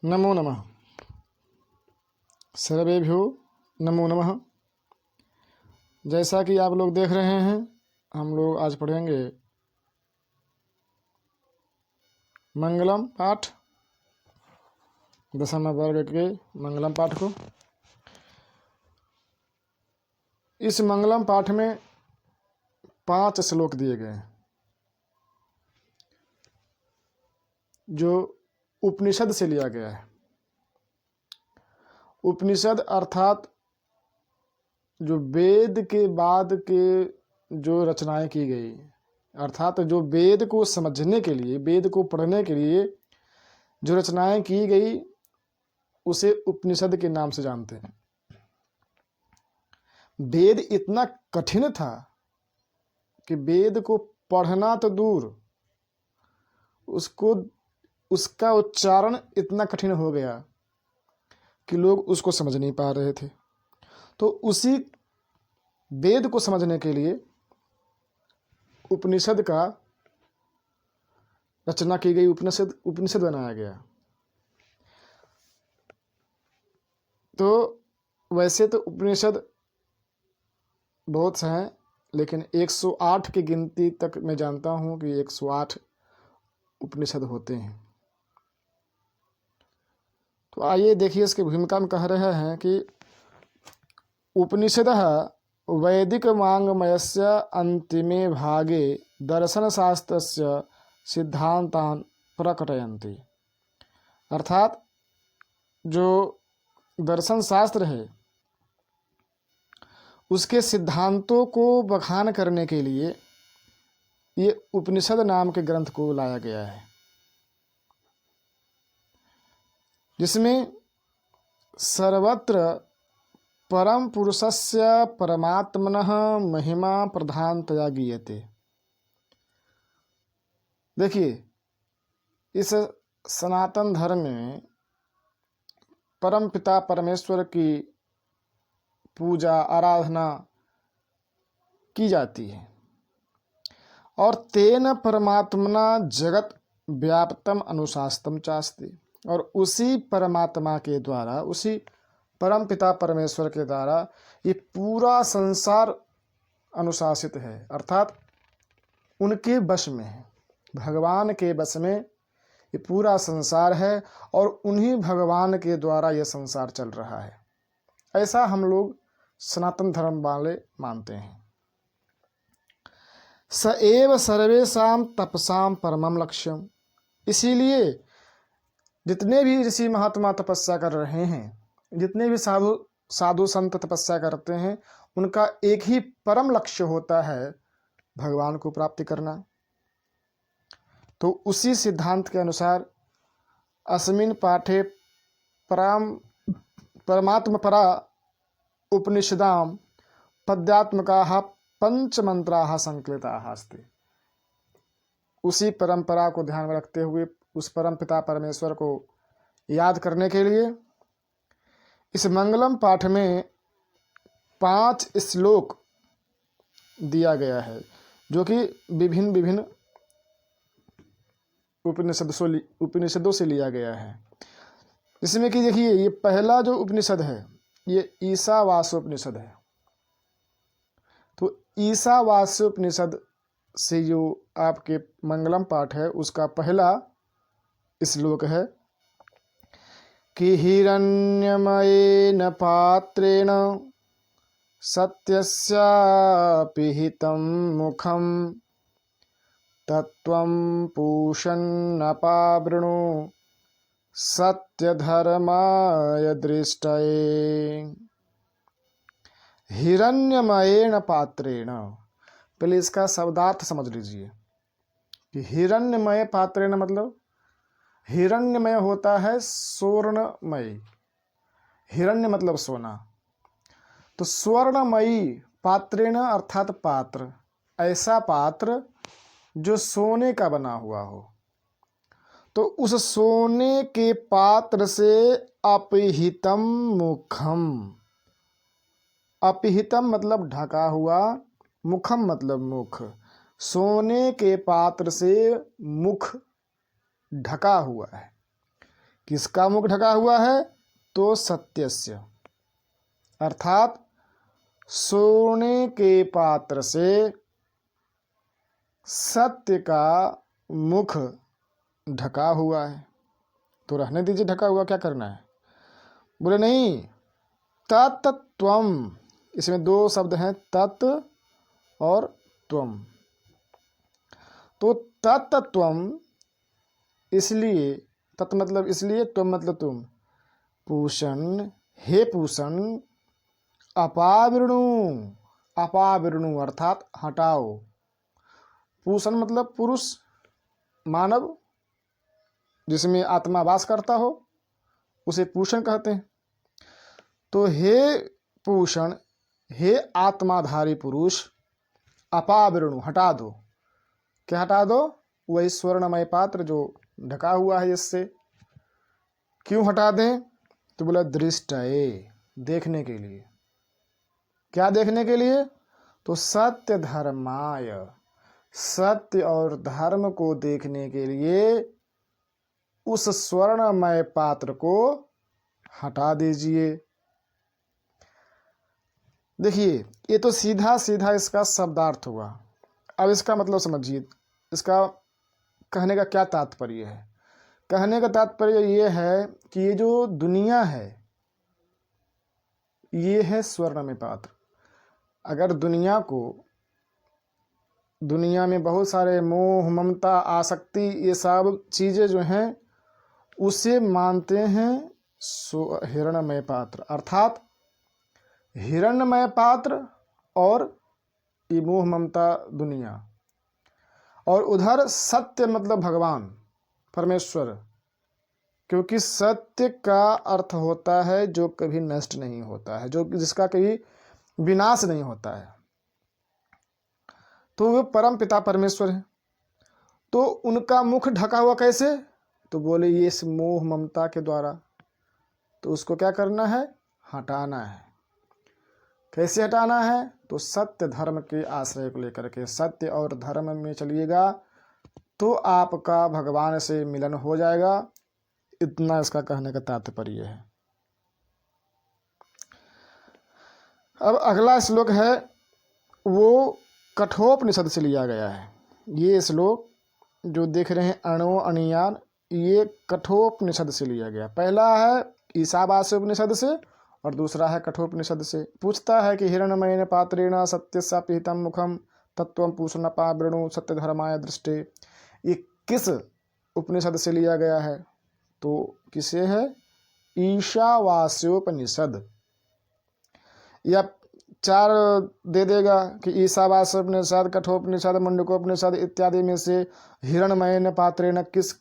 नमो नमः। सर्वेभ्यो नमो नमः। जैसा कि आप लोग देख रहे हैं, हम लोग आज पढ़ेंगे मंगलम पाठ, दशम वर्ग के मंगलम पाठ को। इस मंगलम पाठ में 5 श्लोक दिए गए हैं जो उपनिषद से लिया गया है। उपनिषद अर्थात जो वेद के बाद के जो रचनाएं की गई, अर्थात जो वेद को समझने के लिए, वेद को पढ़ने के लिए जो रचनाएं की गई उसे उपनिषद के नाम से जानते हैं। वेद इतना कठिन था कि वेद को पढ़ना तो दूर, उसका उच्चारण इतना कठिन हो गया कि लोग उसको समझ नहीं पा रहे थे। तो उसी वेद को समझने के लिए उपनिषद का रचना की गई, उपनिषद बनाया गया। तो वैसे तो उपनिषद बहुत से हैं, लेकिन 108 की गिनती तक मैं जानता हूँ कि 108 उपनिषद होते हैं। तो आइए देखिए, इसकी भूमिका में कह रहे हैं कि उपनिषदः वैदिक वाङ्मयस्य अन्तिमे भागे दर्शनशास्त्रस्य सिद्धान्तान् प्रकटयन्ति। अर्थात जो दर्शन शास्त्र है उसके सिद्धांतों को बखान करने के लिए ये उपनिषद नाम के ग्रंथ को लाया गया है, जिसमें सर्वत्र परम पुरुषस्य परमात्मनः महिमा प्रधानतया गीयते। देखिए, इस सनातन धर्म में परम पिता परमेश्वर की पूजा आराधना की जाती है और तेन परमात्मना जगत व्याप्तम अनुशास्तम चास्ति। और उसी परमात्मा के द्वारा, उसी परम पिता परमेश्वर के द्वारा ये पूरा संसार अनुशासित है, अर्थात उनके वश में है। भगवान के वश में ये पूरा संसार है और उन्हीं भगवान के द्वारा यह संसार चल रहा है। ऐसा हम लोग सनातन धर्म वाले मानते हैं। स एव सर्वेषां तपसां परमं लक्ष्यम। इसीलिए जितने भी ऋषि महात्मा तपस्या कर रहे हैं, जितने भी साधु संत तपस्या करते हैं, उनका एक ही परम लक्ष्य होता है भगवान को प्राप्ति करना। तो उसी सिद्धांत के अनुसार अस्मिन् पाठे परमात्मपरा उपनिषदां पद्यात्मकाः पंचमंत्राः संकलिताः अस्ति। उसी परंपरा को ध्यान में रखते हुए, उस परम पिता परमेश्वर को याद करने के लिए इस मंगलम पाठ में 5 श्लोक दिया गया है, जो कि विभिन्न उपनिषदों से लिया गया है। इसमें कि देखिए, ये पहला जो उपनिषद है ये ईशावास्योपनिषद है। तो ईशावास्योपनिषद से जो आपके मंगलम पाठ है उसका पहला श्लोक है कि हिरण्यमयेन पात्रेण सत्यस्यापि हितं मुखं तत्त्वं पूषन्नपावृणु सत्यधर्माय दृष्टये। हिरण्यमयेन पात्रेण, पहले इसका शब्दार्थ समझ लीजिए कि हिरण्यमय पात्रेण मतलब हिरण्यमय होता है स्वर्णमय। हिरण्य मतलब सोना, तो स्वर्णमयी पात्रेण अर्थात पात्र, ऐसा पात्र जो सोने का बना हुआ हो। तो उस सोने के पात्र से अपहितम मुखम, अपहितम मतलब ढका हुआ, मुखम मतलब मुख, सोने के पात्र से मुख ढका हुआ है। किसका मुख ढका हुआ है? तो सत्यस्य, अर्थात सोने के पात्र से सत्य का मुख ढका हुआ है। तो रहने दीजिए ढका हुआ, क्या करना है? बोले नहीं, तत्त्वम, इसमें दो शब्द हैं, तत् और त्वम। तो तत्त्वम इसलिए, तत् मतलब इसलिए, त्वम मतलब तुम। पूषण, हे पूषण, अपावृणु, अपावृणु अर्थात हटाओ। पूषण मतलब पुरुष, मानव, जिसमें आत्मा वास करता हो, उसे पूषण कहते हैं। तो हे पूषण, हे आत्माधारी पुरुष, अपावृणु हटा दो। क्या हटा दो? वही स्वर्णमय पात्र जो ढका हुआ है इससे। क्यों हटा दें? तो बोला दृष्टये, देखने के लिए। क्या देखने के लिए? तो सत्य धर्माय, सत्य और धर्म को देखने के लिए उस स्वर्णमय पात्र को हटा दीजिए। देखिए, ये तो सीधा सीधा इसका शब्दार्थ हुआ। अब इसका मतलब समझिए, इसका कहने का क्या तात्पर्य है? कहने का तात्पर्य ये है कि ये जो दुनिया है, ये है स्वर्णमय पात्र। अगर दुनिया में बहुत सारे मोह, ममता, आसक्ति, ये सब चीज़ें जो हैं, उसे मानते हैं हिरणमय पात्र, अर्थात हिरणमय पात्र और ये मोह, ममता, दुनिया। और उधर सत्य मतलब भगवान, परमेश्वर, क्योंकि सत्य का अर्थ होता है जो कभी नष्ट नहीं होता है, जो जिसका कभी विनाश नहीं होता है। तो वो परम पिता परमेश्वर है। तो उनका मुख ढका हुआ कैसे? तो बोले ये इस मोह ममता के द्वारा। तो उसको क्या करना है? हटाना है। कैसे हटाना है? तो सत्य धर्म के आश्रय को लेकर के, सत्य और धर्म में चलिएगा तो आपका भगवान से मिलन हो जाएगा। इतना इसका कहने का तात्पर्य है। अब अगला श्लोक है, वो कठोपनिषद से लिया गया है। ये श्लोक जो देख रहे हैं, अणो अणियान, ये कठोपनिषद से लिया गया। पहला है ईशावास्योपनिषद से और दूसरा है कठोपनिषद से। पूछता है कि हिरण्मयेन पात्रेण सत्यस्या पिहितं मुखम तत्त्वं पूषणपावृणु सत्य धर्माय दृष्टे। ये किस उपनिषद से लिया गया है? तो किसे है? ईशावास्योपनिषद। या चार दे देगा कि ईशावास्योपनिषद, कठोपनिषद, मुंडकोपनिषद इत्यादि में से हिरण्मयेन पात्रेण किस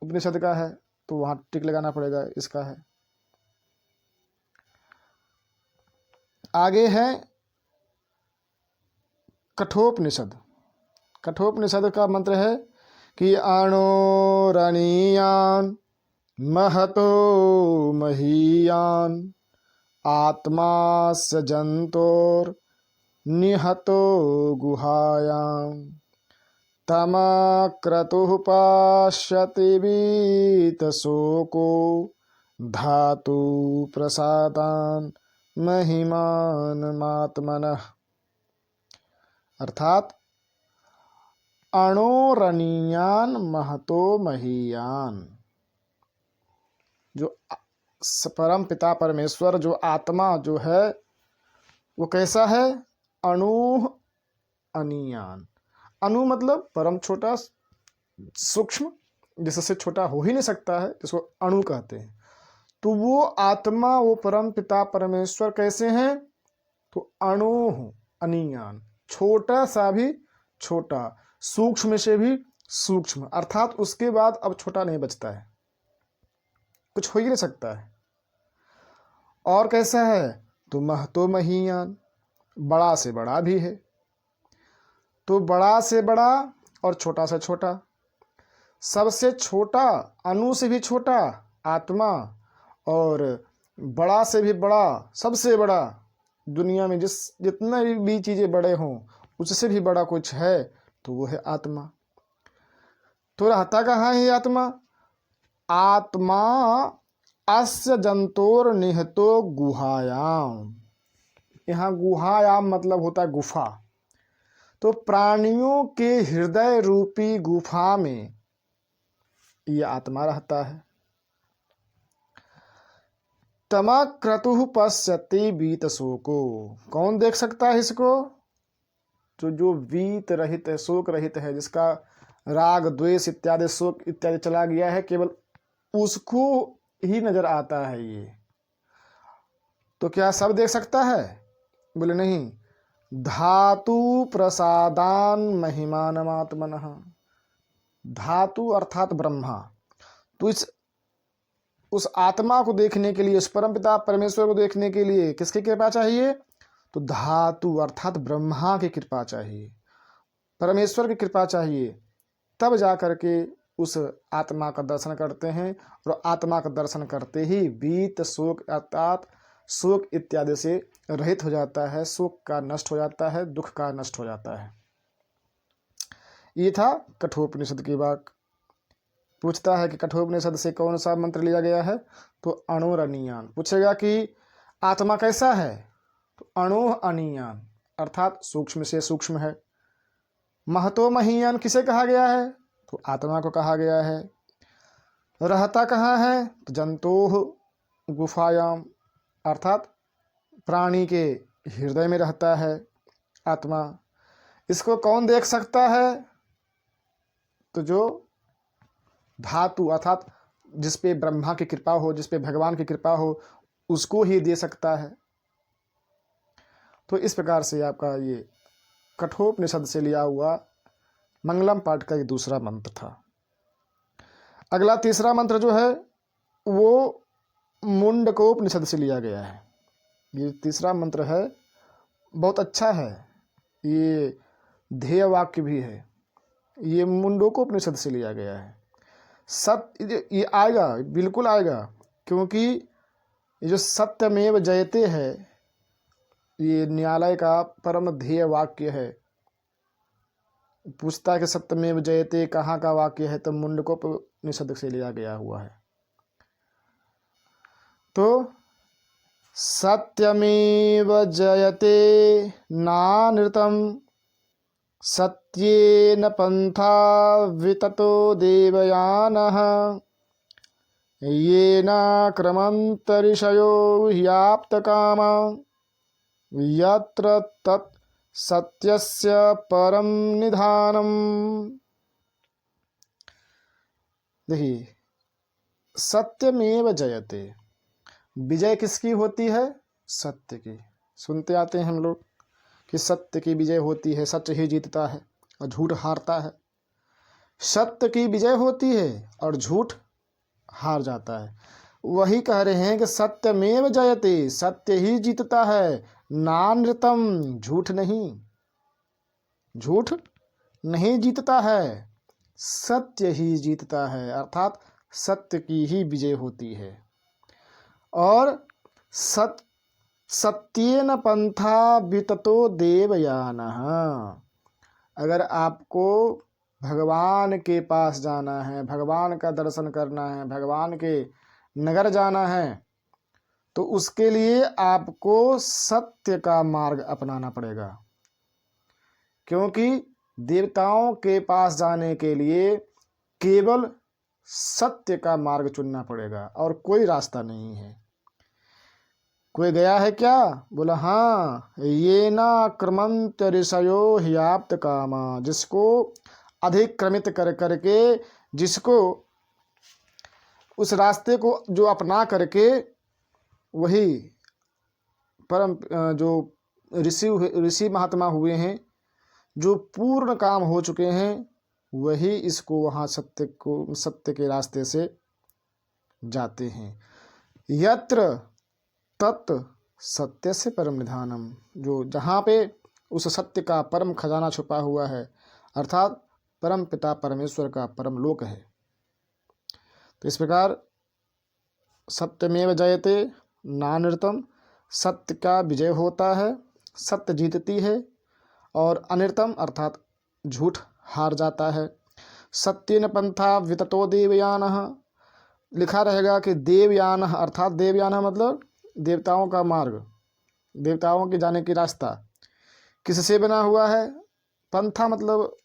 उपनिषद का है? तो वहां टिक लगाना पड़ेगा, इसका है। आगे है कठोपनिषद। कठोपनिषद का मंत्र है कि अणोरणीयान महतो महीयान आत्मा सजंतोर निहतो गुहायां तमक्रतुः पाश्यति वीतशोको धातु प्रसादान महिमानमात्मनः। अर्थात अणोरणीयान महतो महीयान, जो परम पिता परमेश्वर, जो आत्मा जो है वो कैसा है? अणु अनियान। अणु मतलब परम छोटा, सूक्ष्म, जिससे छोटा हो ही नहीं सकता है, जिसको अणु कहते हैं। तो वो आत्मा, वो परम पिता परमेश्वर कैसे हैं? तो अणु अनियान, छोटा सा भी छोटा, सूक्ष्म से भी सूक्ष्म, अर्थात उसके बाद अब छोटा नहीं बचता है, कुछ हो ही नहीं सकता है। और कैसा है? तो महतो महीयान, बड़ा से बड़ा भी है। तो बड़ा से बड़ा और छोटा से छोटा, सबसे छोटा, अणु से भी छोटा आत्मा, और बड़ा से भी बड़ा, सबसे बड़ा दुनिया में जितना भी चीज़ें बड़े हों उससे भी बड़ा कुछ है तो वो है आत्मा। तो रहता कहाँ है आत्मा? आत्मा अस्य जंतोर निहतो गुहायाम। यहाँ गुहायाम मतलब होता है गुफा। तो प्राणियों के हृदय रूपी गुफा में ये आत्मा रहता है। तमक क्रतुः पश्यति वीत शोको। कौन देख सकता है इसको? जो वीत रहित है, शोक रहित है, जिसका राग द्वेष इत्यादि शोक इत्यादि चला गया है, केवल उसको ही नजर आता है ये। तो क्या सब देख सकता है? बोले नहीं। धातु प्रसादान महिमानमात्मनः। धातु अर्थात ब्रह्मा। तो उस आत्मा को देखने के लिए, उस परमपिता परमेश्वर को देखने के लिए किसकी कृपा चाहिए? तो धातु अर्थात ब्रह्मा की कृपा चाहिए, परमेश्वर की कृपा चाहिए। तब जा करके उस आत्मा का दर्शन करते हैं, और आत्मा का दर्शन करते ही वीत शोक अर्थात शोक इत्यादि से रहित हो जाता है, शोक का नष्ट हो जाता है, दुख का नष्ट हो जाता है। ये था कठोपनिषद की बात। पूछता है कि कठोपनिषद से कौन सा मंत्र लिया गया है? तो अणुरनीयान। पूछेगा कि आत्मा कैसा है? तो अणु अनीयान अर्थात सूक्ष्म से सूक्ष्म है। महतो महीयान किसे कहा गया है? तो आत्मा को कहा गया है। रहता कहाँ है? तो जंतोः गुफायाम अर्थात प्राणी के हृदय में रहता है आत्मा। इसको कौन देख सकता है? तो जो धातु अर्थात जिस पे ब्रह्मा की कृपा हो, जिस पे भगवान की कृपा हो, उसको ही दे सकता है। तो इस प्रकार से आपका ये कठोपनिषद से लिया हुआ मंगलम पाठ का ये दूसरा मंत्र था। अगला तीसरा मंत्र जो है वो मुंडकोपनिषद से लिया गया है। ये तीसरा मंत्र है, बहुत अच्छा है, ये ध्येय वाक्य भी है। ये मुंडकोपनिषद से लिया गया है। सत्य ये आएगा, बिल्कुल आएगा, क्योंकि ये जो सत्यमेव जयते है, ये न्यायालय का परम ध्येय वाक्य है। पूछता है कि सत्यमेव जयते कहाँ का वाक्य है? तो मुंडकोपनिषद से लिया गया हुआ है। तो सत्यमेव जयते नानृतं सत्येन पंथा विततो देवयानः येन क्रमन्त ऋषयो ह्याप्तकामा यत्र तत् सत्यस्य परम निधानम। देखिए, सत्यमेव जयते, विजय किसकी होती है? सत्य की। सुनते आते हैं हम लोग कि सत्य की विजय होती है, सत्य ही जीतता है और झूठ हारता है। सत्य की विजय होती है और झूठ हार जाता है। वही कह रहे हैं कि सत्यमेव जयते, सत्य ही जीतता है, नानृतम, झूठ नहीं, झूठ नहीं जीतता है, सत्य ही जीतता है, अर्थात सत्य की ही विजय होती है। और सत्येन पंथा विततो देवयानः। अगर आपको भगवान के पास जाना है, भगवान का दर्शन करना है, भगवान के नगर जाना है, तो उसके लिए आपको सत्य का मार्ग अपनाना पड़ेगा। क्योंकि देवताओं के पास जाने के लिए केवल सत्य का मार्ग चुनना पड़ेगा और कोई रास्ता नहीं है। कोई गया है क्या? बोला हाँ, ये ना क्रमंत ऋषयो ह्याप्त कामा। जिसको अधिक्रमित कर करके, जिसको उस रास्ते को जो अपना करके, वही परम जो ऋषि महात्मा हुए हैं, जो पूर्ण काम हो चुके हैं, वही इसको वहाँ सत्य के रास्ते से जाते हैं। यत्र तत् सत्य से परम निधानम। जो जहाँ पे उस सत्य का परम खजाना छुपा हुआ है, अर्थात परम पिता परमेश्वर का परम लोक है। तो इस प्रकार सत्यमेव जयते नानृतम, सत्य का विजय होता है, सत्य जीतती है, और अनृतम अर्थात झूठ हार जाता है। सत्येन पंथा विततो देवयानः, लिखा रहेगा कि देवयान, अर्थात देवयान मतलब देवताओं का मार्ग, देवताओं के जाने की रास्ता किससे बना हुआ है? पंथा मतलब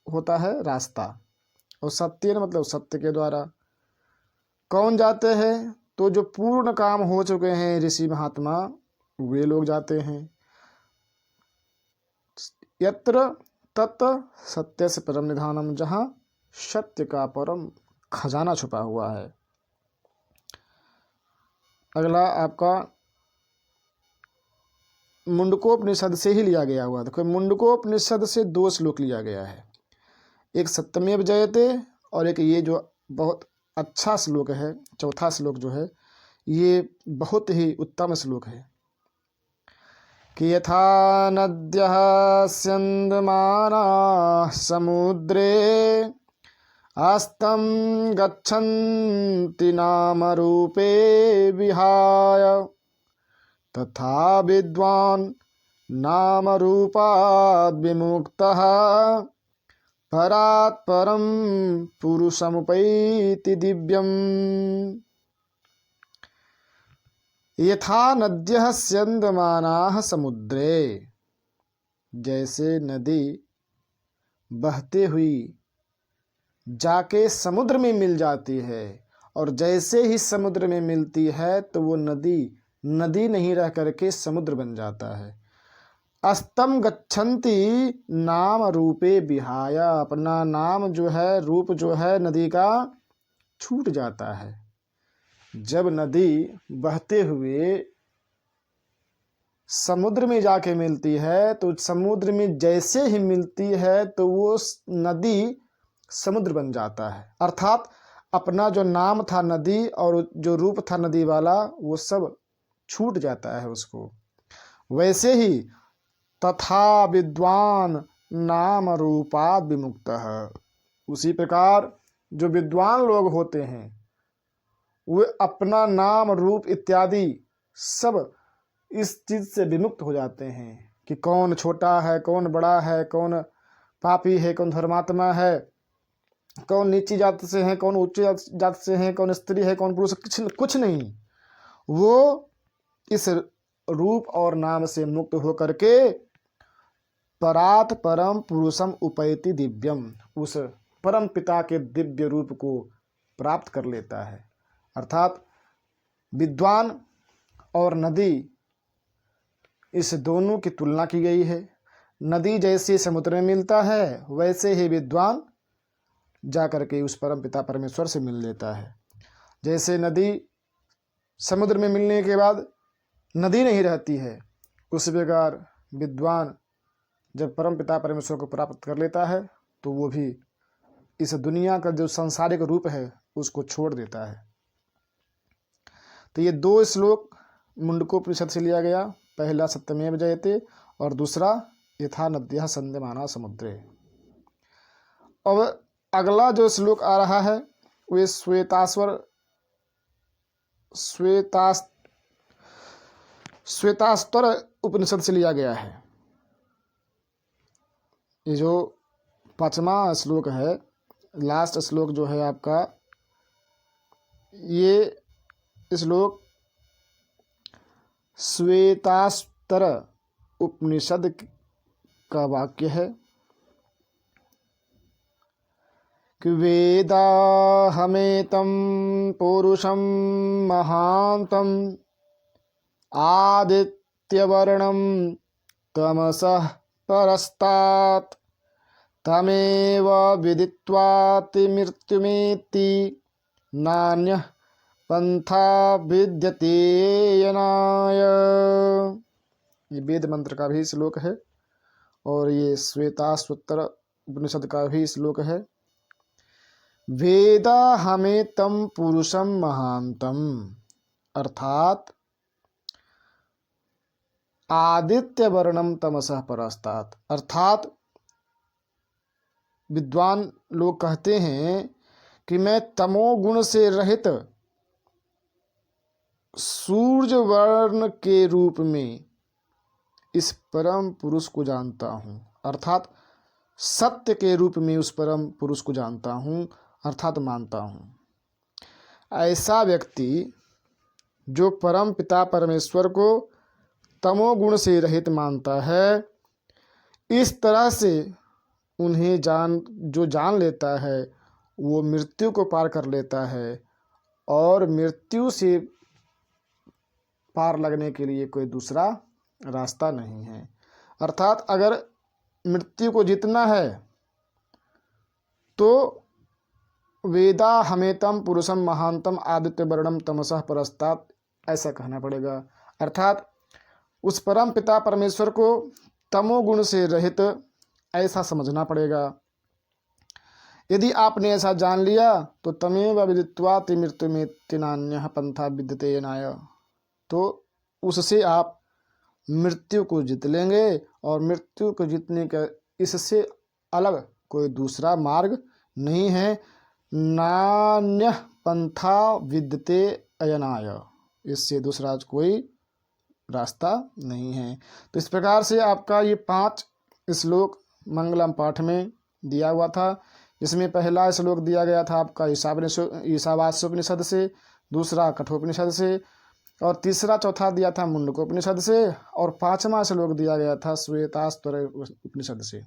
होता है रास्ता, और सत्येन मतलब सत्य के द्वारा। कौन जाते हैं? तो जो पूर्ण काम हो चुके हैं ऋषि महात्मा, वे लोग जाते हैं। यत्र तत् सत्य से परम निधानम, जहाँ सत्य का परम खजाना छुपा हुआ है। अगला आपका मुंडकोपनिषद से ही लिया गया हुआ। देखो मुंडकोपनिषद से 2 श्लोक लिया गया है, एक सत्यमेव जयते और एक ये जो बहुत अच्छा श्लोक है, चौथा श्लोक जो है ये बहुत ही उत्तम श्लोक है कि यथा नद्यः स्यन्दमानाः समुद्रे आस्तं गच्छन्ति नामरूपे विहाय तथा विद्वान् नामरूपाद् विमुक्तः परात् परं पुरुषमुपैति दिव्यम्। यथा नद्यः स्यन्दमानाः समुद्रे, जैसे नदी बहते हुई जाके समुद्र में मिल जाती है, और जैसे ही समुद्र में मिलती है तो वो नदी नदी नहीं रह करके समुद्र बन जाता है। अस्तम गच्छन्ति नाम रूपे विहाय, अपना नाम जो है, रूप जो है नदी का छूट जाता है। जब नदी बहते हुए समुद्र में जाके मिलती है तो समुद्र में जैसे ही मिलती है तो वो नदी समुद्र बन जाता है, अर्थात अपना जो नाम था नदी और जो रूप था नदी वाला वो सब छूट जाता है उसको। वैसे ही तथा विद्वान नाम रूपाद विमुक्तः, उसी प्रकार जो विद्वान लोग होते हैं वे अपना नाम रूप इत्यादि सब इस चीज से विमुक्त हो जाते हैं कि कौन छोटा है, कौन बड़ा है, कौन पापी है, कौन धर्मात्मा है, कौन नीची जाति से है, कौन उच्च जाति से है, कौन स्त्री है, कौन पुरुष, कुछ नहीं। वो इस रूप और नाम से मुक्त होकर के परात परम पुरुषम उपैति दिव्यम, उस परम पिता के दिव्य रूप को प्राप्त कर लेता है। अर्थात विद्वान और नदी, इस दोनों की तुलना की गई है। नदी जैसे समुद्र में मिलता है वैसे ही विद्वान जाकर के उस परम पिता परमेश्वर से मिल लेता है। जैसे नदी समुद्र में मिलने के बाद नदी नहीं रहती है, उस प्रकार विद्वान जब परम पिता परमेश्वर को प्राप्त कर लेता है तो वो भी इस दुनिया का जो सांसारिक रूप है उसको छोड़ देता है। तो ये 2 श्लोक मुंडकोपनिषद से लिया गया, पहला सत्यमेव जयते और दूसरा यथा नद्यः स्यन्दमानाः समुद्रे। अब अगला जो श्लोक आ रहा है वे श्वेतास्वर उपनिषद से लिया गया है। ये जो 5वां श्लोक है, लास्ट श्लोक जो है आपका, ये श्लोक श्वेतास्वर उपनिषद का वाक्य है कि वेदाहमेतं पुरुषं महान्तं आदित्यवर्णं तमसः परस्तात् तमेव विदित्वाति मृत्युमेति नान्यः पंथा विद्यते यनाय। ये वेद मंत्र का भी श्लोक है और ये श्वेतास्वर उपनिषद का भी श्लोक है। वेदाहमेतं पुरुषं महान्तं, अर्थात आदित्य वर्णम तमसः परस्तात्, अर्थात विद्वान लोग कहते हैं कि मैं तमोगुण से रहित सूर्य वर्ण के रूप में इस परम पुरुष को जानता हूँ, अर्थात सत्य के रूप में उस परम पुरुष को जानता हूँ, अर्थात मानता हूँ। ऐसा व्यक्ति जो परम पिता परमेश्वर को तमोगुण से रहित मानता है, इस तरह से उन्हें जान लेता है, वो मृत्यु को पार कर लेता है और मृत्यु से पार लगने के लिए कोई दूसरा रास्ता नहीं है। अर्थात अगर मृत्यु को जीतना है तो वेदा हमेतम पुरुषम महांतम आदित्य वर्णम तमसः परस्तात्, ऐसा कहना पड़ेगा। अर्थात उस परम पिता परमेश्वर को तमोगुण से रहित ऐसा समझना पड़ेगा। यदि आपने ऐसा जान लिया तो तमेव विदित्वा मृत्युमेति नान्यः पंथा विद्यते येनाय, तो उससे आप मृत्यु को जीत लेंगे और मृत्यु को जीतने का इससे अलग कोई दूसरा मार्ग नहीं है। नान्यः पंथा विद्यते अयनाय, इससे दूसरा कोई रास्ता नहीं है। तो इस प्रकार से आपका ये 5 श्लोक मंगलम पाठ में दिया हुआ था, जिसमें पहला श्लोक दिया गया था आपका ईशावास्योपनिषद से, दूसरा कठोपनिषद से, और तीसरा चौथा दिया था मुंडकोपनिषद से, और 5वां श्लोक दिया गया था श्वेताश्वतरोपनिषद से।